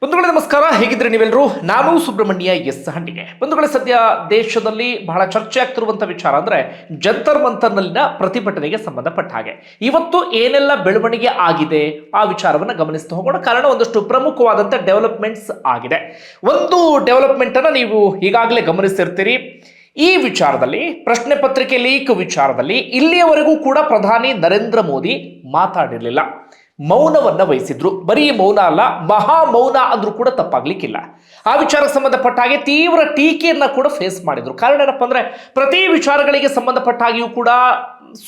ಬಂಧುಗಳೇ ನಮಸ್ಕಾರ, ಹೇಗಿದ್ರೆ ನೀವೆಲ್ಲರೂ. ನಾನು ಸುಬ್ರಹ್ಮಣ್ಯ ಎಸ್ ಹಂಡಿಗೆ. ಬಂಧುಗಳೇ, ಸದ್ಯ ದೇಶದಲ್ಲಿ ಬಹಳ ಚರ್ಚೆ ಆಗ್ತಿರುವಂಥ ವಿಚಾರ ಅಂದರೆ ಜಂತರ್ ಮಂತರ್ನಲ್ಲಿನ ಪ್ರತಿಭಟನೆಗೆ ಸಂಬಂಧಪಟ್ಟ ಹಾಗೆ ಇವತ್ತು ಏನೆಲ್ಲ ಬೆಳವಣಿಗೆ ಆಗಿದೆ ಆ ವಿಚಾರವನ್ನು ಗಮನಿಸ್ತಾ ಹೋಗೋಣ. ಕಾರಣ ಒಂದಷ್ಟು ಪ್ರಮುಖವಾದಂಥ ಡೆವಲಪ್ಮೆಂಟ್ಸ್ ಆಗಿದೆ. ಒಂದು ಡೆವಲಪ್ಮೆಂಟ್ ಅನ್ನು ನೀವು ಈಗಾಗಲೇ ಗಮನಿಸಿರ್ತೀರಿ. ಈ ವಿಚಾರದಲ್ಲಿ ಪ್ರಶ್ನೆ ಪತ್ರಿಕೆ ಲೀಕ್ ವಿಚಾರದಲ್ಲಿ ಇಲ್ಲಿಯವರೆಗೂ ಕೂಡ ಪ್ರಧಾನಿ ನರೇಂದ್ರ ಮೋದಿ ಮಾತಾಡಿರಲಿಲ್ಲ, ಮೌನವನ್ನ ವಹಿಸಿದ್ರು. ಬರೀ ಮೌನ ಅಲ್ಲ, ಮಹಾ ಮೌನ ಅಂದ್ರೂ ಕೂಡ ತಪ್ಪಾಗ್ಲಿಕ್ಕಿಲ್ಲ. ಆ ವಿಚಾರಕ್ಕೆ ಸಂಬಂಧಪಟ್ಟ ಹಾಗೆ ತೀವ್ರ ಟೀಕೆಯನ್ನ ಕೂಡ ಫೇಸ್ ಮಾಡಿದ್ರು. ಕಾರಣ ಏನಪ್ಪ ಅಂದ್ರೆ, ಪ್ರತಿ ವಿಚಾರಗಳಿಗೆ ಸಂಬಂಧಪಟ್ಟ ಹಾಗೆಯೂ ಕೂಡ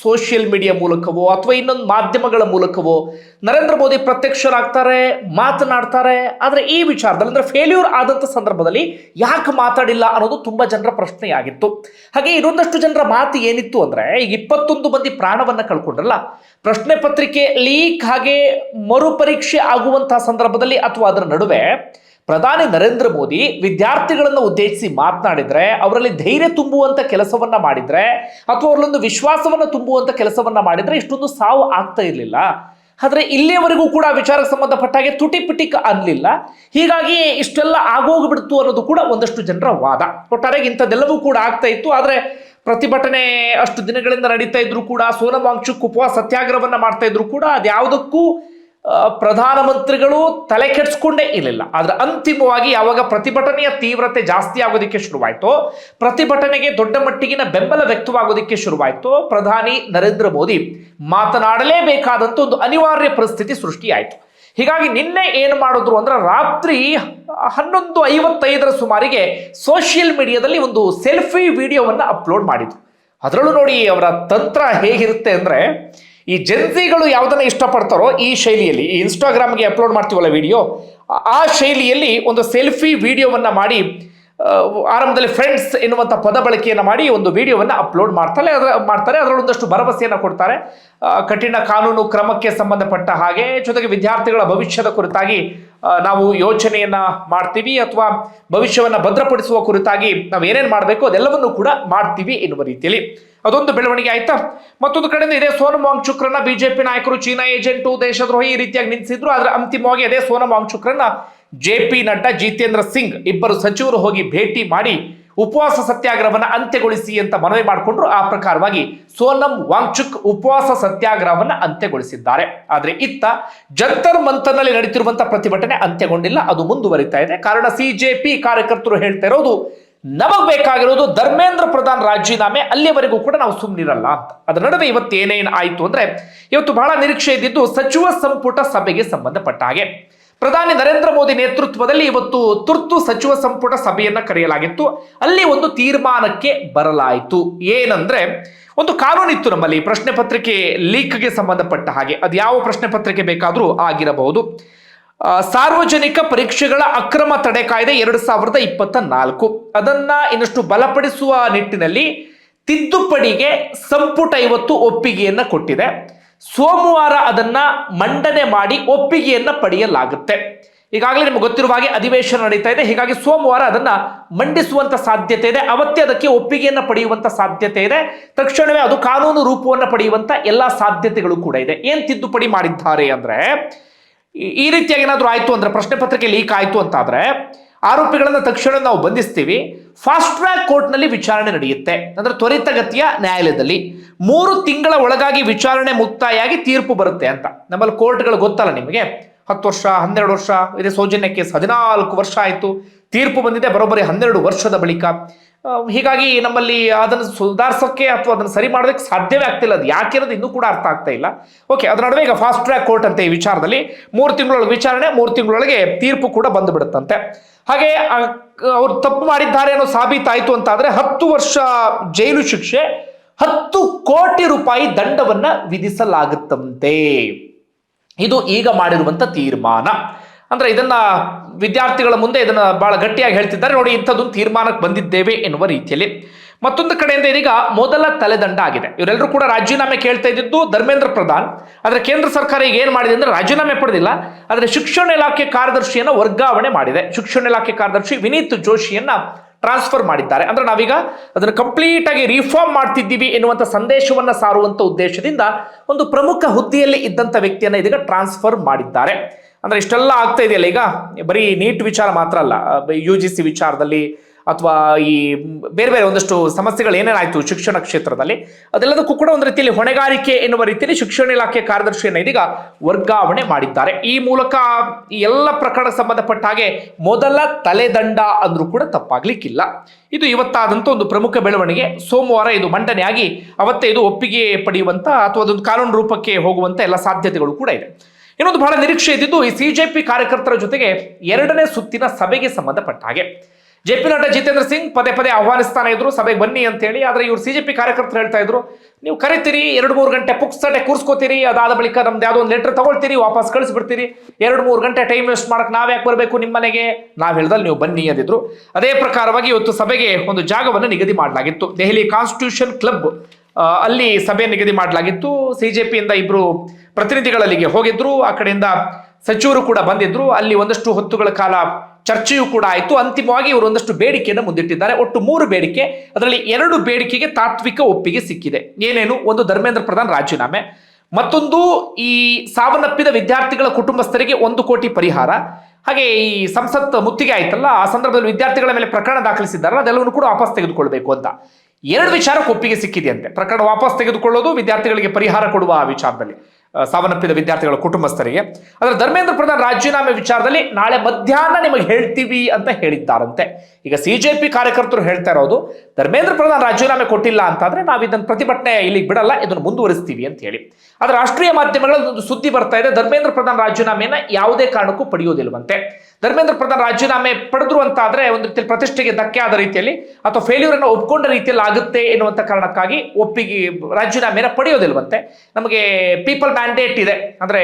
ಸೋಷಿಯಲ್ ಮೀಡಿಯಾ ಮೂಲಕವೋ ಅಥವಾ ಇನ್ನೊಂದು ಮಾಧ್ಯಮಗಳ ಮೂಲಕವೋ ನರೇಂದ್ರ ಮೋದಿ ಪ್ರತ್ಯಕ್ಷರಾಗ್ತಾರೆ, ಮಾತನಾಡ್ತಾರೆ. ಆದರೆ ಈ ವಿಚಾರದಲ್ಲಿ ಅಂದ್ರೆ ಫೇಲ್ಯೂರ್ ಆದಂಥ ಸಂದರ್ಭದಲ್ಲಿ ಯಾಕೆ ಮಾತಾಡಿಲ್ಲ ಅನ್ನೋದು ತುಂಬಾ ಜನರ ಪ್ರಶ್ನೆಯಾಗಿತ್ತು. ಹಾಗೆ ಇನ್ನೊಂದಷ್ಟು ಜನರ ಮಾತು ಏನಿತ್ತು ಅಂದ್ರೆ, ಈಗ 21 ಮಂದಿ ಪ್ರಾಣವನ್ನ ಕಳ್ಕೊಂಡ್ರಲ್ಲ, ಪ್ರಶ್ನೆ ಪತ್ರಿಕೆ ಲೀಕ್ ಹಾಗೆ ಮರುಪರೀಕ್ಷೆ ಆಗುವಂತಹ ಸಂದರ್ಭದಲ್ಲಿ ಅಥವಾ ಅದರ ನಡುವೆ ಪ್ರಧಾನಿ ನರೇಂದ್ರ ಮೋದಿ ವಿದ್ಯಾರ್ಥಿಗಳನ್ನು ಉದ್ದೇಶಿಸಿ ಮಾತನಾಡಿದ್ರೆ, ಅವರಲ್ಲಿ ಧೈರ್ಯ ತುಂಬುವಂತ ಕೆಲಸವನ್ನ ಮಾಡಿದ್ರೆ ಅಥವಾ ಅವರಲ್ಲೊಂದು ವಿಶ್ವಾಸವನ್ನ ತುಂಬುವಂತ ಕೆಲಸವನ್ನ ಮಾಡಿದ್ರೆ ಇಷ್ಟೊಂದು ಸಾವು ಆಗ್ತಾ ಇರಲಿಲ್ಲ. ಆದ್ರೆ ಇಲ್ಲಿಯವರೆಗೂ ಕೂಡ ವಿಚಾರಕ್ಕೆ ಸಂಬಂಧಪಟ್ಟ ಹಾಗೆ ತುಟಿ ಪಿಟಿಕ್ ಅನ್ನಲಿಲ್ಲ. ಹೀಗಾಗಿ ಇಷ್ಟೆಲ್ಲ ಆಗೋಗ್ಬಿಡ್ತು ಅನ್ನೋದು ಕೂಡ ಒಂದಷ್ಟು ಜನರ ವಾದ. ಒಟ್ಟಾರೆಗೆ ಇಂಥದ್ದೆಲ್ಲವೂ ಕೂಡ ಆಗ್ತಾ ಇತ್ತು. ಆದ್ರೆ ಪ್ರತಿಭಟನೆ ಅಷ್ಟು ದಿನಗಳಿಂದ ನಡೀತಾ ಇದ್ರು ಕೂಡ, ಸೋನಂ ವಾಂಗ್ಚುಕ್ ಉಪವಾಸ ಸತ್ಯಾಗ್ರಹವನ್ನ ಮಾಡ್ತಾ ಇದ್ರು ಕೂಡ ಅದ್ಯಾವುದಕ್ಕೂ ಪ್ರಧಾನಮಂತ್ರಿಗಳು ತಲೆ ಕೆಡಿಸ್ಕೊಂಡೇ ಇರಲಿಲ್ಲ. ಆದ್ರೆ ಅಂತಿಮವಾಗಿ ಯಾವಾಗ ಪ್ರತಿಭಟನೆಯ ತೀವ್ರತೆ ಜಾಸ್ತಿ ಆಗೋದಕ್ಕೆ ಶುರುವಾಯಿತು, ಪ್ರತಿಭಟನೆಗೆ ದೊಡ್ಡ ಮಟ್ಟಿಗಿನ ಬೆಂಬಲ ವ್ಯಕ್ತವಾಗೋದಕ್ಕೆ ಶುರುವಾಯಿತು, ಪ್ರಧಾನಿ ನರೇಂದ್ರ ಮೋದಿ ಮಾತನಾಡಲೇಬೇಕಾದಂತ ಒಂದು ಅನಿವಾರ್ಯ ಪರಿಸ್ಥಿತಿ ಸೃಷ್ಟಿಯಾಯಿತು. ಹೀಗಾಗಿ ನಿನ್ನೆ ಏನು ಮಾಡಿದ್ರು ಅಂದ್ರೆ, ರಾತ್ರಿ 11:55 ಸುಮಾರಿಗೆ ಸೋಷಿಯಲ್ ಮೀಡಿಯಾದಲ್ಲಿ ಒಂದು ಸೆಲ್ಫಿ ವಿಡಿಯೋವನ್ನ ಅಪ್ಲೋಡ್ ಮಾಡಿದ್ರು. ಅದರಲ್ಲೂ ನೋಡಿ ಅವರ ತಂತ್ರ ಹೇಗಿರುತ್ತೆ ಅಂದ್ರೆ, ಈ ಜೆನ್ಸಿಗಳು ಯಾವುದನ್ನ ಇಷ್ಟಪಡ್ತಾರೋ ಈ ಶೈಲಿಯಲ್ಲಿ, ಈ ಇನ್ಸ್ಟಾಗ್ರಾಮ್ಗೆ ಅಪ್ಲೋಡ್ ಮಾಡ್ತೀವಲ್ಲ ವಿಡಿಯೋ, ಆ ಶೈಲಿಯಲ್ಲಿ ಒಂದು ಸೆಲ್ಫಿ ವಿಡಿಯೋವನ್ನ ಮಾಡಿ ಆರಂಭದಲ್ಲಿ ಫ್ರೆಂಡ್ಸ್ ಎನ್ನುವಂಥ ಪದ ಬಳಕೆಯನ್ನು ಮಾಡಿ ಒಂದು ವಿಡಿಯೋವನ್ನು ಅಪ್ಲೋಡ್ ಮಾಡ್ತಾರೆ. ಅದರಲ್ಲೊಂದಷ್ಟು ಭರವಸೆಯನ್ನು ಕೊಡ್ತಾರೆ. ಕಠಿಣ ಕಾನೂನು ಕ್ರಮಕ್ಕೆ ಸಂಬಂಧಪಟ್ಟ ಹಾಗೆ, ಜೊತೆಗೆ ವಿದ್ಯಾರ್ಥಿಗಳ ಭವಿಷ್ಯದ ಕುರಿತಾಗಿ ನಾವು ಯೋಚನೆಯನ್ನ ಮಾಡ್ತೀವಿ ಅಥವಾ ಭವಿಷ್ಯವನ್ನು ಭದ್ರಪಡಿಸುವ ಕುರಿತಾಗಿ ನಾವು ಏನೇನು ಮಾಡಬೇಕು ಅದೆಲ್ಲವನ್ನು ಕೂಡ ಮಾಡ್ತೀವಿ ಎನ್ನುವ ರೀತಿಯಲ್ಲಿ ಅದೊಂದು ಬೆಳವಣಿಗೆ ಆಯ್ತಾ. ಮತ್ತೊಂದು ಕಡೆಯಿಂದ ಇದೇ ಸೋನಂ ವಾಂಗ್ಚುಕ್ರನ್ನ ಬಿಜೆಪಿ ನಾಯಕರು ಚೀನಾ ಏಜೆಂಟು, ದೇಶದ್ರೋಹಿ ಈ ರೀತಿಯಾಗಿ ನಿಲ್ಲಿಸಿದ್ರು. ಆದ್ರೆ ಅಂತಿಮವಾಗಿ ಅದೇ ಸೋನಂ ವಾಂಗ್ಚುಕ್ರನ್ನ JP ನಡ್ಡಾ, ಜಿತೇಂದ್ರ ಸಿಂಗ್ ಇಬ್ಬರು ಸಚಿವರು ಹೋಗಿ ಭೇಟಿ ಮಾಡಿ ಉಪವಾಸ ಸತ್ಯಾಗ್ರಹವನ್ನ ಅಂತ್ಯಗೊಳಿಸಿ ಅಂತ ಮನವಿ ಮಾಡಿಕೊಂಡ್ರು. ಆ ಪ್ರಕಾರವಾಗಿ ಸೋನಂ ವಾಂಗ್ಚುಕ್ ಉಪವಾಸ ಸತ್ಯಾಗ್ರಹವನ್ನ ಅಂತ್ಯಗೊಳಿಸಿದ್ದಾರೆ. ಆದ್ರೆ ಇತ್ತ ಜಂತರ್ ಮಂತರ್ನಲ್ಲಿ ನಡೀತಿರುವಂತಹ ಪ್ರತಿಭಟನೆ ಅಂತ್ಯಗೊಂಡಿಲ್ಲ, ಅದು ಮುಂದುವರಿತಾ ಇದೆ. ಕಾರಣ CJP ಕಾರ್ಯಕರ್ತರು ಹೇಳ್ತಾ ಇರೋದು, ನಮಗ್ ಬೇಕಾಗಿರೋದು ಧರ್ಮೇಂದ್ರ ಪ್ರಧಾನ್ ರಾಜೀನಾಮೆ, ಅಲ್ಲಿಯವರೆಗೂ ಕೂಡ ನಾವು ಸುಮ್ಮನಿರಲ್ಲ ಅಂತ. ಅದರ ನಡುವೆ ಇವತ್ತು ಏನೇನು ಆಯ್ತು ಅಂದ್ರೆ, ಇವತ್ತು ಬಹಳ ನಿರೀಕ್ಷೆ ಇದ್ದಿದ್ದು ಸಚಿವ ಸಂಪುಟ ಸಭೆಗೆ ಸಂಬಂಧಪಟ್ಟ ಹಾಗೆ ಪ್ರಧಾನಿ ನರೇಂದ್ರ ಮೋದಿ ನೇತೃತ್ವದಲ್ಲಿ ಇವತ್ತು ತುರ್ತು ಸಚಿವ ಸಂಪುಟ ಸಭೆಯನ್ನ ಕರೆಯಲಾಗಿತ್ತು. ಅಲ್ಲಿ ಒಂದು ತೀರ್ಮಾನಕ್ಕೆ ಬರಲಾಯಿತು. ಏನಂದ್ರೆ, ಒಂದು ಕಾನೂನಿತ್ತು ನಮ್ಮಲ್ಲಿ ಪ್ರಶ್ನೆ ಪತ್ರಿಕೆ ಲೀಕ್ಗೆ ಸಂಬಂಧಪಟ್ಟ ಹಾಗೆ. ಅದು ಯಾವ ಪ್ರಶ್ನೆ ಪತ್ರಿಕೆ ಬೇಕಾದರೂ ಆಗಿರಬಹುದು. ಸಾರ್ವಜನಿಕ ಪರೀಕ್ಷೆಗಳ ಅಕ್ರಮ ತಡೆ ಕಾಯ್ದೆ 2024 ಅದನ್ನ ಇನ್ನಷ್ಟು ಬಲಪಡಿಸುವ ನಿಟ್ಟಿನಲ್ಲಿ ತಿದ್ದುಪಡಿಗೆ ಸಂಪುಟ ಇವತ್ತು ಒಪ್ಪಿಗೆಯನ್ನ ಕೊಟ್ಟಿದೆ. ಸೋಮವಾರ ಅದನ್ನ ಮಂಡನೆ ಮಾಡಿ ಒಪ್ಪಿಗೆಯನ್ನ ಪಡೆಯಲಾಗುತ್ತೆ. ಈಗಾಗಲೇ ನಿಮ್ಗೆ ಗೊತ್ತಿರುವ ಹಾಗೆ ಅಧಿವೇಶನ ನಡೀತಾ ಇದೆ. ಹೀಗಾಗಿ ಸೋಮವಾರ ಅದನ್ನ ಮಂಡಿಸುವಂತ ಸಾಧ್ಯತೆ ಇದೆ. ಅವತ್ತೇ ಅದಕ್ಕೆ ಒಪ್ಪಿಗೆಯನ್ನ ಪಡೆಯುವಂತ ಸಾಧ್ಯತೆ ಇದೆ. ತಕ್ಷಣವೇ ಅದು ಕಾನೂನು ರೂಪವನ್ನು ಪಡೆಯುವಂತ ಎಲ್ಲಾ ಸಾಧ್ಯತೆಗಳು ಕೂಡ ಇದೆ. ಏನ್ ತಿದ್ದುಪಡಿ ಮಾಡಿದ್ದಾರೆ ಅಂದ್ರೆ, ಈ ರೀತಿಯಾಗಿ ಏನಾದ್ರು ಆಯ್ತು ಅಂದ್ರೆ, ಪ್ರಶ್ನೆ ಪತ್ರಿಕೆ ಲೀಕ್ ಆಯ್ತು ಅಂತ ಆದ್ರೆ ಆರೋಪಿಗಳನ್ನ ತಕ್ಷಣ ನಾವು ಬಂಧಿಸ್ತೀವಿ. ಫಾಸ್ಟ್ ಟ್ರ್ಯಾಕ್ ಕೋರ್ಟ್ನಲ್ಲಿ ವಿಚಾರಣೆ ನಡೆಯುತ್ತೆ, ಅಂದ್ರೆ ತ್ವರಿತಗತಿಯ ನ್ಯಾಯಾಲಯದಲ್ಲಿ 3 ತಿಂಗಳ ಒಳಗಾಗಿ ವಿಚಾರಣೆ ಮುಕ್ತಾಯಾಗಿ ತೀರ್ಪು ಬರುತ್ತೆ ಅಂತ. ನಮ್ಮಲ್ಲಿ ಕೋರ್ಟ್ಗಳು ಗೊತ್ತಲ್ಲ ನಿಮಗೆ, 10 ವರ್ಷ 12 ವರ್ಷ ಇದೆ. ಸೌಜನ್ಯ ಕೇಸ್ 14 ವರ್ಷ ಆಯಿತು, ತೀರ್ಪು ಬಂದಿದೆ ಬರೋಬ್ಬರಿ 12 ವರ್ಷದ ಬಳಿಕ. ಹೀಗಾಗಿ ನಮ್ಮಲ್ಲಿ ಅದನ್ನು ಸುಧಾರಿಸೋಕ್ಕೆ ಅಥವಾ ಅದನ್ನು ಸರಿ ಮಾಡೋದಕ್ಕೆ ಸಾಧ್ಯವೇ ಆಗ್ತಿಲ್ಲ. ಅದು ಯಾಕೆ ಅನ್ನೋದು ಇನ್ನೂ ಕೂಡ ಅರ್ಥ ಆಗ್ತಾ ಇಲ್ಲ. ಓಕೆ, ಅದರ ನಡುವೆ ಈಗ ಫಾಸ್ಟ್ ಟ್ರ್ಯಾಕ್ ಕೋರ್ಟ್ ಅಂತ ಈ ವಿಚಾರದಲ್ಲಿ 3 ತಿಂಗಳೊಳಗೆ ವಿಚಾರಣೆ, 3 ತಿಂಗಳೊಳಗೆ ತೀರ್ಪು ಕೂಡ ಬಂದು ಬಿಡುತ್ತಂತೆ. ಹಾಗೆ ಅವ್ರು ತಪ್ಪು ಮಾಡಿದ್ದಾರೆ ಅನ್ನೋ ಸಾಬೀತಾಯಿತು ಅಂತ ಆದ್ರೆ 10 ವರ್ಷ ಜೈಲು ಶಿಕ್ಷೆ, 10 ಕೋಟಿ ರೂಪಾಯಿ ದಂಡವನ್ನ ವಿಧಿಸಲಾಗುತ್ತಂತೆ. ಇದು ಈಗ ಮಾಡಿರುವಂತ ತೀರ್ಮಾನ. ಅಂದ್ರೆ ಇದನ್ನ ವಿದ್ಯಾರ್ಥಿಗಳ ಮುಂದೆ ಇದನ್ನ ಬಹಳ ಗಟ್ಟಿಯಾಗಿ ಹೇಳ್ತಿದ್ದಾರೆ, ನೋಡಿ ಇಂಥದ್ದೊಂದು ತೀರ್ಮಾನಕ್ಕೆ ಬಂದಿದ್ದೇವೆ ಎನ್ನುವ ರೀತಿಯಲ್ಲಿ. ಮತ್ತೊಂದು ಕಡೆಯಿಂದ ಇದೀಗ ಮೊದಲ ತಲೆದಂಡ ಆಗಿದೆ. ಇವರೆಲ್ಲರೂ ಕೂಡ ರಾಜೀನಾಮೆ ಕೇಳ್ತಾ ಇದ್ದಿದ್ದು ಧರ್ಮೇಂದ್ರ ಪ್ರಧಾನ್. ಆದ್ರೆ ಕೇಂದ್ರ ಸರ್ಕಾರ ಈಗ ಏನ್ ಮಾಡಿದೆ ಅಂದ್ರೆ, ರಾಜೀನಾಮೆ ಪಡೆದಿಲ್ಲ, ಆದ್ರೆ ಶಿಕ್ಷಣ ಇಲಾಖೆ ಕಾರ್ಯದರ್ಶಿಯನ್ನ ವರ್ಗಾವಣೆ ಮಾಡಿದೆ. ಶಿಕ್ಷಣ ಇಲಾಖೆ ಕಾರ್ಯದರ್ಶಿ ವಿನೀತ್ ಜೋಶಿಯನ್ನ ಟ್ರಾನ್ಸ್ಫರ್ ಮಾಡಿದ್ದಾರೆ. ಅಂದ್ರೆ ನಾವೀಗ ಅದನ್ನು ಕಂಪ್ಲೀಟ್ ಆಗಿ ರಿಫಾರ್ಮ್ ಮಾಡ್ತಿದ್ದೀವಿ ಎನ್ನುವಂತ ಸಂದೇಶವನ್ನ ಸಾರುವಂತ ಉದ್ದೇಶದಿಂದ ಒಂದು ಪ್ರಮುಖ ಹುದ್ದೆಯಲ್ಲಿ ಇದ್ದಂತ ವ್ಯಕ್ತಿಯನ್ನ ಇದೀಗ ಟ್ರಾನ್ಸ್ಫರ್ ಮಾಡಿದ್ದಾರೆ. ಅಂದರೆ ಇಷ್ಟೆಲ್ಲ ಆಗ್ತಾ ಇದೆಯಲ್ಲ ಈಗ, ಬರೀ ನೀಟ್ ವಿಚಾರ ಮಾತ್ರ ಅಲ್ಲ, UGC ವಿಚಾರದಲ್ಲಿ ಅಥವಾ ಈ ಬೇರೆ ಬೇರೆ ಒಂದಷ್ಟು ಸಮಸ್ಯೆಗಳು ಏನೇನಾಯಿತು ಶಿಕ್ಷಣ ಕ್ಷೇತ್ರದಲ್ಲಿ, ಅದೆಲ್ಲದಕ್ಕೂ ಕೂಡ ಒಂದು ರೀತಿಯಲ್ಲಿ ಹೊಣೆಗಾರಿಕೆ ಎನ್ನುವ ರೀತಿಯಲ್ಲಿ ಶಿಕ್ಷಣ ಇಲಾಖೆ ಕಾರ್ಯದರ್ಶಿಯನ್ನು ಇದೀಗ ವರ್ಗಾವಣೆ ಮಾಡಿದ್ದಾರೆ. ಈ ಮೂಲಕ ಈ ಎಲ್ಲ ಪ್ರಕರಣಕ್ಕೆ ಸಂಬಂಧಪಟ್ಟ ಹಾಗೆ ಮೊದಲ ತಲೆದಂಡ ಅಂದ್ರೂ ಕೂಡ ತಪ್ಪಾಗ್ಲಿಕ್ಕಿಲ್ಲ. ಇದು ಇವತ್ತಾದಂಥ ಒಂದು ಪ್ರಮುಖ ಬೆಳವಣಿಗೆ. ಸೋಮವಾರ ಇದು ಮಂಡನೆಯಾಗಿ ಅವತ್ತೇ ಇದು ಒಪ್ಪಿಗೆ ಪಡೆಯುವಂತ ಅಥವಾ ಅದೊಂದು ಕಾನೂನು ರೂಪಕ್ಕೆ ಹೋಗುವಂತ ಎಲ್ಲ ಸಾಧ್ಯತೆಗಳು ಕೂಡ ಇದೆ. ಇನ್ನೊಂದು ಬಹಳ ನಿರೀಕ್ಷೆ ಇದ್ದಿದ್ದು ಈ CJP ಕಾರ್ಯಕರ್ತರ ಜೊತೆಗೆ 2ನೇ ಸುತ್ತಿನ ಸಭೆಗೆ ಸಂಬಂಧಪಟ್ಟ ಹಾಗೆ. JP ನಡ್ಡಾ ಜಿತೇಂದ್ರ ಸಿಂಗ್ ಪದೇ ಪದೇ ಆಹ್ವಾನಿಸ್ತಾನೆ ಇದ್ರು ಸಭೆಗೆ ಬನ್ನಿ ಅಂತ ಹೇಳಿ. ಆದ್ರೆ ಇವ್ರು CJP ಕಾರ್ಯಕರ್ತರು ಹೇಳ್ತಾ ಇದ್ರು, ನೀವು ಕರಿತೀರಿ 2-3 ಗಂಟೆ ಪುಕ್ಸಟೆ ಕೂರ್ಸ್ಕೋತೀರಿ, ಅದಾದ ಬಳಿಕ ನಮ್ದು ಯಾವುದೋ ಒಂದು ಲೆಟರ್ ತಗೊಳ್ತೀರಿ, ವಾಪಸ್ ಕಳಿಸ್ಬಿಡ್ತೀರಿ, 2-3 ಗಂಟೆ ಟೈಮ್ ವೇಸ್ಟ್ ಮಾಡಕ್ ನಾವ್ ಯಾಕೆ ಬರಬೇಕು ನಿಮ್ಮ ಮನೆಗೆ, ನಾವ್ ಹೇಳ್ದಲ್ಲಿ ನೀವು ಬನ್ನಿ ಅಂದಿದ್ರು. ಅದೇ ಪ್ರಕಾರವಾಗಿ ಇವತ್ತು ಸಭೆಗೆ ಒಂದು ಜಾಗವನ್ನು ನಿಗದಿ ಮಾಡಲಾಗಿತ್ತು. ದೆಹಲಿ ಕಾನ್ಸ್ಟಿಟ್ಯೂಷನ್ ಕ್ಲಬ್ ಅಲ್ಲಿ ಸಭೆ ನಿಗದಿ ಮಾಡಲಾಗಿತ್ತು. CJP ಇಂದ 2 ಪ್ರತಿನಿಧಿಗಳು ಅಲ್ಲಿಗೆ ಹೋಗಿದ್ರು, ಆ ಕಡೆಯಿಂದ ಸಚಿವರು ಕೂಡ ಬಂದಿದ್ರು. ಅಲ್ಲಿ ಒಂದಷ್ಟು ಹೊತ್ತುಗಳ ಕಾಲ ಚರ್ಚೆಯೂ ಕೂಡ ಆಯಿತು. ಅಂತಿಮವಾಗಿ ಇವರು ಒಂದಷ್ಟು ಬೇಡಿಕೆಯನ್ನು ಮುಂದಿಟ್ಟಿದ್ದಾರೆ. ಒಟ್ಟು 3 ಬೇಡಿಕೆ, ಅದರಲ್ಲಿ 2 ಬೇಡಿಕೆಗೆ ತಾತ್ವಿಕ ಒಪ್ಪಿಗೆ ಸಿಕ್ಕಿದೆ. ಏನೇನು? ಒಂದು ಧರ್ಮೇಂದ್ರ ಪ್ರಧಾನ್ ರಾಜೀನಾಮೆ, ಮತ್ತೊಂದು ಈ ಸಾವನ್ನಪ್ಪಿದ ವಿದ್ಯಾರ್ಥಿಗಳ ಕುಟುಂಬಸ್ಥರಿಗೆ 1 ಕೋಟಿ ಪರಿಹಾರ, ಹಾಗೆ ಈ ಸಂಸತ್ ಮುತ್ತಿಗೆ ಆಯ್ತಲ್ಲ ಆ ಸಂದರ್ಭದಲ್ಲಿ ವಿದ್ಯಾರ್ಥಿಗಳ ಮೇಲೆ ಪ್ರಕರಣ ದಾಖಲಿಸಿದ್ದಾರಲ್ಲ ಅದೆಲ್ಲವನ್ನು ಕೂಡ ವಾಪಸ್ ತೆಗೆದುಕೊಳ್ಬೇಕು ಅಂತ 2 ವಿಚಾರಕ್ಕೆ ಒಪ್ಪಿಗೆ ಸಿಕ್ಕಿದೆಯಂತೆ. ಪ್ರಕರಣ ವಾಪಸ್ ತೆಗೆದುಕೊಳ್ಳೋದು, ವಿದ್ಯಾರ್ಥಿಗಳಿಗೆ ಪರಿಹಾರ ಕೊಡುವ ವಿಚಾರದಲ್ಲಿ, ಸಾವನ್ನಪ್ಪಿದ ವಿದ್ಯಾರ್ಥಿಗಳ ಕುಟುಂಬಸ್ಥರಿಗೆ. ಆದರೆ ಧರ್ಮೇಂದ್ರ ಪ್ರಧಾನ್ ರಾಜೀನಾಮೆ ವಿಚಾರದಲ್ಲಿ ನಾಳೆ ಮಧ್ಯಾಹ್ನ ನಿಮಗೆ ಹೇಳ್ತೀವಿ ಅಂತ ಹೇಳಿದ್ದಾರಂತೆ. ಈಗ CJP ಕಾರ್ಯಕರ್ತರು ಹೇಳ್ತಾ ಇರೋದು, ಧರ್ಮೇಂದ್ರ ಪ್ರಧಾನ್ ರಾಜೀನಾಮೆ ಕೊಟ್ಟಿಲ್ಲ ಅಂತಾದ್ರೆ ನಾವು ಇದನ್ನು ಪ್ರತಿಭಟನೆ ಇಲ್ಲಿಗೆ ಬಿಡಲ್ಲ, ಇದನ್ನು ಮುಂದುವರಿಸ್ತೀವಿ ಅಂತ ಹೇಳಿ. ಆದರೆ ರಾಷ್ಟ್ರೀಯ ಮಾಧ್ಯಮಗಳಲ್ಲಿ ಒಂದು ಸುದ್ದಿ ಬರ್ತಾ ಇದೆ, ಧರ್ಮೇಂದ್ರ ಪ್ರಧಾನ್ ರಾಜೀನಾಮೆಯನ್ನ ಯಾವುದೇ ಕಾರಣಕ್ಕೂ ಪಡೆಯೋದಿಲ್ವಂತೆ. ಧರ್ಮೇಂದ್ರ ಪ್ರಧಾನ್ ರಾಜೀನಾಮೆ ಪಡೆದ್ರು ಅಂತ ಆದ್ರೆ ಒಂದು ರೀತಿಯಲ್ಲಿ ಪ್ರತಿಷ್ಠೆಗೆ ಧಕ್ಕೆ ಆದ ರೀತಿಯಲ್ಲಿ ಅಥವಾ ಫೇಲ್ಯೂರ್ ಅನ್ನು ಒಪ್ಕೊಂಡ ರೀತಿಯಲ್ಲಿ ಆಗುತ್ತೆ ಎನ್ನುವಂತ ಕಾರಣಕ್ಕಾಗಿ ಒಪ್ಪಿಗೆ ರಾಜೀನಾಮೆನ ಪಡೆಯೋದಿಲ್ವಂತೆ. ನಮಗೆ ಪೀಪಲ್ ಮ್ಯಾಂಡೇಟ್ ಇದೆ, ಅಂದ್ರೆ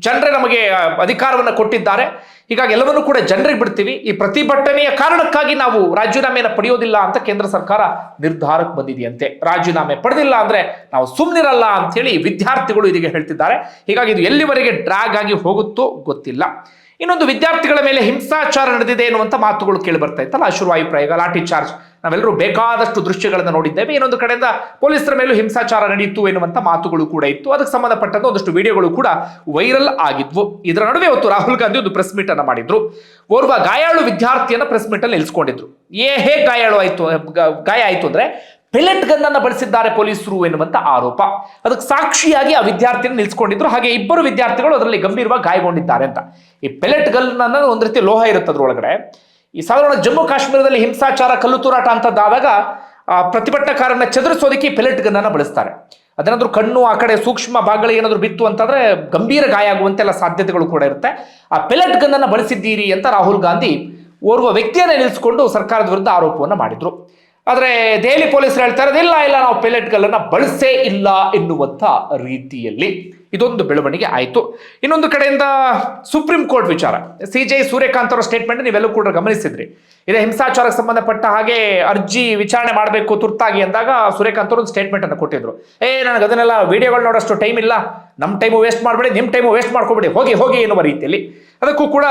ಜನರೇ ನಮಗೆ ಅಧಿಕಾರವನ್ನು ಕೊಟ್ಟಿದ್ದಾರೆ, ಹೀಗಾಗಿ ಎಲ್ಲವನ್ನೂ ಕೂಡ ಜನರಿಗೆ ಬಿಡ್ತೀವಿ, ಈ ಪ್ರತಿಭಟನೆಯ ಕಾರಣಕ್ಕಾಗಿ ನಾವು ರಾಜೀನಾಮೆಯನ್ನು ಪಡೆಯೋದಿಲ್ಲ ಅಂತ ಕೇಂದ್ರ ಸರ್ಕಾರ ನಿರ್ಧಾರಕ್ಕೆ ಬಂದಿದೆಯಂತೆ. ರಾಜೀನಾಮೆ ಪಡೆದಿಲ್ಲ ಅಂದ್ರೆ ನಾವು ಸುಮ್ಮನಿರಲ್ಲ ಅಂತ ಹೇಳಿ ವಿದ್ಯಾರ್ಥಿಗಳು ಇದೀಗ ಹೇಳ್ತಿದ್ದಾರೆ. ಹೀಗಾಗಿ ಇದು ಎಲ್ಲಿವರೆಗೆ ಡ್ರ್ಯಾಗ್ ಆಗಿ ಹೋಗುತ್ತೋ ಗೊತ್ತಿಲ್ಲ. ಇನ್ನೊಂದು, ವಿದ್ಯಾರ್ಥಿಗಳ ಮೇಲೆ ಹಿಂಸಾಚಾರ ನಡೆದಿದೆ ಎನ್ನುವಂತ ಮಾತುಗಳು ಕೇಳಿ ಬರ್ತಾ ಇತ್ತಲ್ಲ, ಅಶ್ರುವಾಯು ಪ್ರಯೋಗ, ಲಾಠಿ ಚಾರ್ಜ್, ನಾವೆಲ್ಲರೂ ಬೇಕಾದಷ್ಟು ದೃಶ್ಯಗಳನ್ನು ನೋಡಿದ್ದೇವೆ. ಇನ್ನೊಂದು ಕಡೆಯಿಂದ ಪೊಲೀಸರ ಮೇಲೂ ಹಿಂಸಾಚಾರ ನಡೆಯಿತು ಎನ್ನುವಂತ ಮಾತುಗಳು ಕೂಡ ಇತ್ತು. ಅದಕ್ಕೆ ಸಂಬಂಧಪಟ್ಟಂತ ಒಂದಷ್ಟು ವಿಡಿಯೋಗಳು ಕೂಡ ವೈರಲ್ ಆಗಿದ್ವು. ಇದರ ನಡುವೆ ಇವತ್ತು ರಾಹುಲ್ ಗಾಂಧಿ ಒಂದು ಪ್ರೆಸ್ ಮೀಟ್ ಅನ್ನ ಮಾಡಿದ್ರು. ಓರ್ವ ಗಾಯಾಳು ವಿದ್ಯಾರ್ಥಿಯನ್ನ ಪ್ರೆಸ್ ಮೀಟ್ ಅಲ್ಲಿ ನಿಲ್ಸ್ಕೊಂಡಿದ್ರು. ಹೇಗೆ ಗಾಯ ಆಯ್ತು ಅಂದ್ರೆ ಪೆಲೆಟ್ ಗನ್ ಅನ್ನ ಬಳಸಿದ್ದಾರೆ ಪೊಲೀಸರು ಎನ್ನುವಂತ ಆರೋಪ. ಅದಕ್ಕೆ ಸಾಕ್ಷಿಯಾಗಿ ಆ ವಿದ್ಯಾರ್ಥಿಯನ್ನು ನಿಲ್ಸ್ಕೊಂಡಿದ್ರು. ಹಾಗೆ 2 ವಿದ್ಯಾರ್ಥಿಗಳು ಅದರಲ್ಲಿ ಗಂಭೀರವಾಗಿ ಗಾಯಗೊಂಡಿದ್ದಾರೆ ಅಂತ. ಈ ಪೆಲೆಟ್ ಗನ್ ಅನ್ನೋದು ಒಂದು ರೀತಿ ಲೋಹ ಇರುತ್ತೆ ಅದ್ರೊಳಗಡೆ. ಈ ಸಾಧಾರಣ ಜಮ್ಮು ಕಾಶ್ಮೀರದಲ್ಲಿ ಹಿಂಸಾಚಾರ, ಕಲ್ಲು ತೂರಾಟ ಅಂತದ್ದಾದಾಗ ಪ್ರತಿಭಟನಾಕಾರನ್ನ ಚದುರಿಸೋದಕ್ಕೆ ಪೆಲೆಟ್ ಗನ್ ಅನ್ನ ಬಳಸ್ತಾರೆ. ಅದೇನಾದ್ರೂ ಕಣ್ಣು ಆ ಕಡೆ ಸೂಕ್ಷ್ಮ ಭಾಗಗಳಿಗೆ ಏನಾದ್ರು ಬಿತ್ತು ಅಂತಂದ್ರೆ ಗಂಭೀರ ಗಾಯ ಆಗುವಂತೆಲ್ಲ ಸಾಧ್ಯತೆಗಳು ಕೂಡ ಇರುತ್ತೆ. ಆ ಪೆಲೆಟ್ ಗನ್ ಅನ್ನ ಬಳಸಿದ್ದೀರಿ ಅಂತ ರಾಹುಲ್ ಗಾಂಧಿ ಓರ್ವ ವ್ಯಕ್ತಿಯನ್ನೇ ನಿಲ್ಲಿಸಿಕೊಂಡು ಸರ್ಕಾರದ ವಿರುದ್ಧ ಆರೋಪವನ್ನು ಮಾಡಿದ್ರು. ಆದ್ರೆ ದೆಹಲಿ ಪೊಲೀಸರು ಹೇಳ್ತಾರೆ, ಇಲ್ಲ ನಾವು ಪೆಲೆಟ್ ಗಲ್ಲನ್ನ ಬಳಸೇ ಇಲ್ಲ ಎನ್ನುವಂತ ರೀತಿಯಲ್ಲಿ ಇದೊಂದು ಬೆಳವಣಿಗೆ ಆಯಿತು. ಇನ್ನೊಂದು ಕಡೆಯಿಂದ ಸುಪ್ರೀಂ ಕೋರ್ಟ್ ವಿಚಾರ, CJI ಸೂರ್ಯಕಾಂತ್ ಅವರ ಸ್ಟೇಟ್ಮೆಂಟ್ ನೀವೆಲ್ಲೂ ಕೂಡ ಗಮನಿಸಿದ್ರಿ. ಇದೇ ಹಿಂಸಾಚಾರಕ್ಕೆ ಸಂಬಂಧಪಟ್ಟ ಹಾಗೆ ಅರ್ಜಿ ವಿಚಾರಣೆ ಮಾಡಬೇಕು ತುರ್ತಾಗಿ ಅಂದಾಗ ಸೂರ್ಯಕಾಂತ್ ಅವರು ಒಂದು ಸ್ಟೇಟ್ಮೆಂಟ್ ಅನ್ನು ಕೊಟ್ಟಿದ್ರು. ನನಗೆ ಅದನ್ನೆಲ್ಲ ವಿಡಿಯೋಗಳು ನೋಡೋಷ್ಟು ಟೈಮ್ ಇಲ್ಲ, ನಮ್ಮ ಟೈಮು ವೇಸ್ಟ್ ಮಾಡಬೇಡಿ, ನಿಮ್ಮ ಟೈಮು ವೇಸ್ಟ್ ಮಾಡ್ಕೊಬೇಡಿ, ಹೋಗಿ ಎನ್ನುವ ರೀತಿಯಲ್ಲಿ ಅದಕ್ಕೂ ಕೂಡ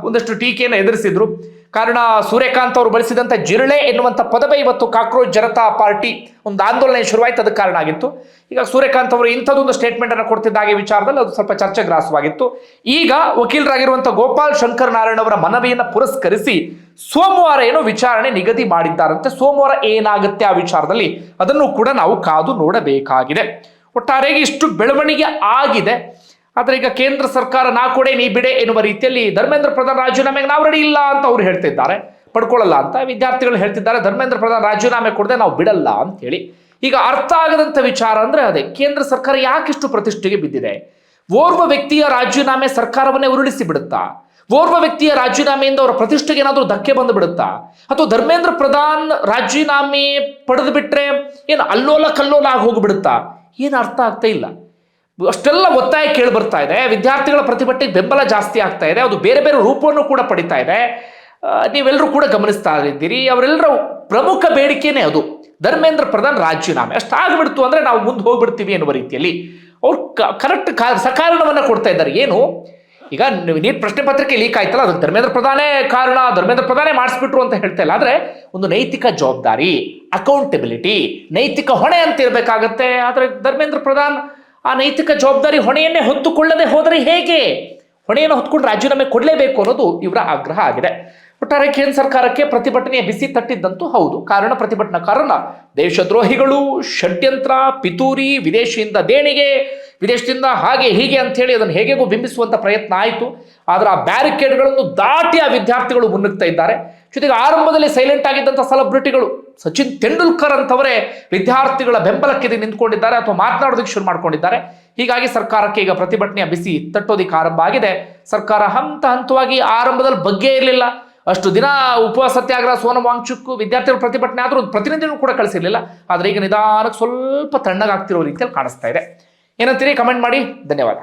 ಒಂದಷ್ಟು ಟೀಕೆಯನ್ನು ಎದುರಿಸಿದ್ರು. ಕಾರಣ ಸೂರ್ಯಕಾಂತ್ ಅವರು ಬಳಸಿದಂಥ ಜಿರಳೆ ಎನ್ನುವಂಥ ಪದವೇ ಇವತ್ತು ಕಾಕ್ರೋಚ್ ಜನತಾ ಪಾರ್ಟಿ ಒಂದು ಆಂದೋಲನ ಶುರುವಾಯಿತು, ಅದಕ್ಕೆ ಕಾರಣ ಆಗಿತ್ತು. ಈಗ ಸೂರ್ಯಕಾಂತ್ ಅವರು ಇಂಥದ್ದೊಂದು ಸ್ಟೇಟ್ಮೆಂಟ್ ಅನ್ನು ಕೊಡ್ತಿದ್ದಾಗೆ ವಿಚಾರದಲ್ಲಿ ಅದು ಸ್ವಲ್ಪ ಚರ್ಚೆಗ್ರಾಸವಾಗಿತ್ತು. ಈಗ ವಕೀಲರಾಗಿರುವಂಥ ಗೋಪಾಲ್ ಶಂಕರ್ ನಾರಾಯಣ್ ಅವರ ಮನವಿಯನ್ನು ಪುರಸ್ಕರಿಸಿ ಸೋಮವಾರ ಏನೋ ವಿಚಾರಣೆ ನಿಗದಿ ಮಾಡಿದ್ದಾರಂತೆ. ಸೋಮವಾರ ಏನಾಗುತ್ತೆ ಆ ವಿಚಾರದಲ್ಲಿ ಅದನ್ನು ಕೂಡ ನಾವು ಕಾದು ನೋಡಬೇಕಾಗಿದೆ. ಒಟ್ಟಾರೆಯಾಗಿ ಇಷ್ಟು ಬೆಳವಣಿಗೆ ಆಗಿದೆ. ಆದ್ರೆ ಈಗ ಕೇಂದ್ರ ಸರ್ಕಾರ ನಾ ಕೊಡೆ ನೀ ಬಿಡೆ ಎನ್ನುವ ರೀತಿಯಲ್ಲಿ ಧರ್ಮೇಂದ್ರ ಪ್ರಧಾನ್ ರಾಜೀನಾಮೆಗೆ ನಾವು ರೆಡಿ ಇಲ್ಲ ಅಂತ ಅವ್ರು ಹೇಳ್ತಿದ್ದಾರೆ, ಪಡ್ಕೊಳ್ಳಲ್ಲ ಅಂತ. ವಿದ್ಯಾರ್ಥಿಗಳು ಹೇಳ್ತಿದ್ದಾರೆ ಧರ್ಮೇಂದ್ರ ಪ್ರಧಾನ್ ರಾಜೀನಾಮೆ ಕೊಡದೆ ನಾವು ಬಿಡಲ್ಲ ಅಂತ ಹೇಳಿ. ಈಗ ಅರ್ಥ ಆಗದಂತ ವಿಚಾರ ಅಂದ್ರೆ ಅದೇ, ಕೇಂದ್ರ ಸರ್ಕಾರ ಯಾಕಿಷ್ಟು ಪ್ರತಿಷ್ಠೆಗೆ ಬಿದ್ದಿದೆ? ಓರ್ವ ವ್ಯಕ್ತಿಯ ರಾಜೀನಾಮೆ ಸರ್ಕಾರವನ್ನೇ ಉರುಳಿಸಿ ಬಿಡುತ್ತಾ? ಓರ್ವ ವ್ಯಕ್ತಿಯ ರಾಜೀನಾಮೆಯಿಂದ ಅವರ ಪ್ರತಿಷ್ಠೆಗೆ ಏನಾದರೂ ಧಕ್ಕೆ ಬಂದು ಬಿಡುತ್ತಾ? ಅಥವಾ ಧರ್ಮೇಂದ್ರ ಪ್ರಧಾನ್ ರಾಜೀನಾಮೆ ಪಡೆದು ಬಿಟ್ರೆ ಏನು ಅಲ್ಲೋಲ ಕಲ್ಲೋಲ ಆಗಿ ಹೋಗಿಬಿಡುತ್ತಾ? ಏನು ಅರ್ಥ ಆಗ್ತಾ ಇಲ್ಲ. ಅಷ್ಟೆಲ್ಲ ಒತ್ತಾಯ ಕೇಳಿ ಬರ್ತಾ ಇದೆ. ವಿದ್ಯಾರ್ಥಿಗಳ ಪ್ರತಿಭಟನೆಗೆ ಬೆಂಬಲ ಜಾಸ್ತಿ ಆಗ್ತಾ ಇದೆ, ಅದು ಬೇರೆ ಬೇರೆ ರೂಪವನ್ನು ಕೂಡ ಪಡಿತಾ ಇದೆ. ನೀವೆಲ್ಲರೂ ಕೂಡ ಗಮನಿಸ್ತಾ ಇದ್ದೀರಿ. ಅವರೆಲ್ಲರ ಪ್ರಮುಖ ಬೇಡಿಕೆನೇ ಅದು, ಧರ್ಮೇಂದ್ರ ಪ್ರಧಾನ್ ರಾಜೀನಾಮೆ. ಅಷ್ಟಾಗ್ಬಿಡ್ತು ಅಂದ್ರೆ ನಾವು ಮುಂದೆ ಹೋಗ್ಬಿಡ್ತೀವಿ ಎನ್ನುವ ರೀತಿಯಲ್ಲಿ ಅವ್ರು ಕರೆಕ್ಟ್ ಸಕಾರಣವನ್ನ ಕೊಡ್ತಾ ಇದ್ದಾರೆ. ಏನು, ಈಗ ನೀಟ್ ಪ್ರಶ್ನೆ ಪತ್ರಿಕೆ ಲೀಕ್ ಆಯ್ತಲ್ಲ, ಅದಕ್ಕೆ ಧರ್ಮೇಂದ್ರ ಪ್ರಧಾನೇ ಕಾರಣ, ಧರ್ಮೇಂದ್ರ ಪ್ರಧಾನೇ ಮಾಡಿಸ್ಬಿಟ್ರು ಅಂತ ಹೇಳ್ತಾ ಇಲ್ಲ. ಆದ್ರೆ ಒಂದು ನೈತಿಕ ಜವಾಬ್ದಾರಿ, ಅಕೌಂಟಬಿಲಿಟಿ, ನೈತಿಕ ಹೊಣೆ ಅಂತ ಇರಬೇಕಾಗತ್ತೆ. ಆದ್ರೆ ಧರ್ಮೇಂದ್ರ ಪ್ರಧಾನ್ ಆ ನೈತಿಕ ಜವಾಬ್ದಾರಿ ಹೊಣೆಯನ್ನೇ ಹೊತ್ತುಕೊಳ್ಳದೆ ಹೋದರೆ ಹೇಗೆ? ಹೊಣೆಯನ್ನು ಹೊತ್ಕೊಂಡು ರಾಜೀನಾಮೆ ಕೊಡಲೇಬೇಕು ಅನ್ನೋದು ಇವರ ಆಗ್ರಹ ಆಗಿದೆ. ಒಟ್ಟಾರೆ ಕೇಂದ್ರ ಸರ್ಕಾರಕ್ಕೆ ಪ್ರತಿಭಟನೆಯ ಬಿಸಿ ತಟ್ಟಿದ್ದಂತೂ ಹೌದು. ಕಾರಣ ಪ್ರತಿಭಟನಾಕಾರನ ದೇಶದ್ರೋಹಿಗಳು, ಷಡ್ಯಂತ್ರ, ಪಿತೂರಿ, ವಿದೇಶಿಯಿಂದ ದೇಣಿಗೆ, ವಿದೇಶದಿಂದ ಹಾಗೆ ಹೀಗೆ ಅಂತ ಹೇಳಿ ಅದನ್ನು ಹೇಗೆಗೂ ಬಿಂಬಿಸುವಂತ ಪ್ರಯತ್ನ ಆಯಿತು. ಆದರೆ ಆ ಬ್ಯಾರಿಕೇಡ್ಗಳನ್ನು ದಾಟಿ ಆ ವಿದ್ಯಾರ್ಥಿಗಳು ಮುನ್ನುಗ್ತಾ ಇದ್ದಾರೆ. ಜೊತೆಗೆ ಆರಂಭದಲ್ಲಿ ಸೈಲೆಂಟ್ ಆಗಿದ್ದಂಥ ಸೆಲೆಬ್ರಿಟಿಗಳು ಸಚಿನ್ ತೆಂಡೂಲ್ಕರ್ ಅಂತವರೇ ವಿದ್ಯಾರ್ಥಿಗಳ ಬೆಂಬಲಕ್ಕೆ ನಿಂತ್ಕೊಂಡಿದ್ದಾರೆ ಅಥವಾ ಮಾತನಾಡೋದಕ್ಕೆ ಶುರು ಮಾಡ್ಕೊಂಡಿದ್ದಾರೆ. ಹೀಗಾಗಿ ಸರ್ಕಾರಕ್ಕೆ ಈಗ ಪ್ರತಿಭಟನೆಯ ಬಿಸಿ ತಟ್ಟೋದಿಕ್ಕೆ ಆರಂಭ ಆಗಿದೆ. ಸರ್ಕಾರ ಹಂತವಾಗಿ ಆರಂಭದಲ್ಲಿ ಬಗ್ಗೆ ಇರಲಿಲ್ಲ. ಅಷ್ಟು ದಿನ ಉಪವಾಸ ಸತ್ಯಾಗ್ರಹ, ಸೋನಂ ವಾಂಗ್ಚುಕ್ ವಿದ್ಯಾರ್ಥಿಗಳ ಪ್ರತಿಭಟನೆ ಆದರೂ ಪ್ರತಿನಿಧಿನೂ ಕೂಡ ಕಳಿಸಿರಲಿಲ್ಲ. ಆದರೆ ಈಗ ನಿಧಾನಕ್ಕೆ ಸ್ವಲ್ಪ ತಣ್ಣಗಾಗ್ತಿರೋ ರೀತಿಯಲ್ಲಿ ಕಾಣಿಸ್ತಾ ಇದೆ. ಏನಂತೀರಿ? ಕಮೆಂಟ್ ಮಾಡಿ. ಧನ್ಯವಾದ.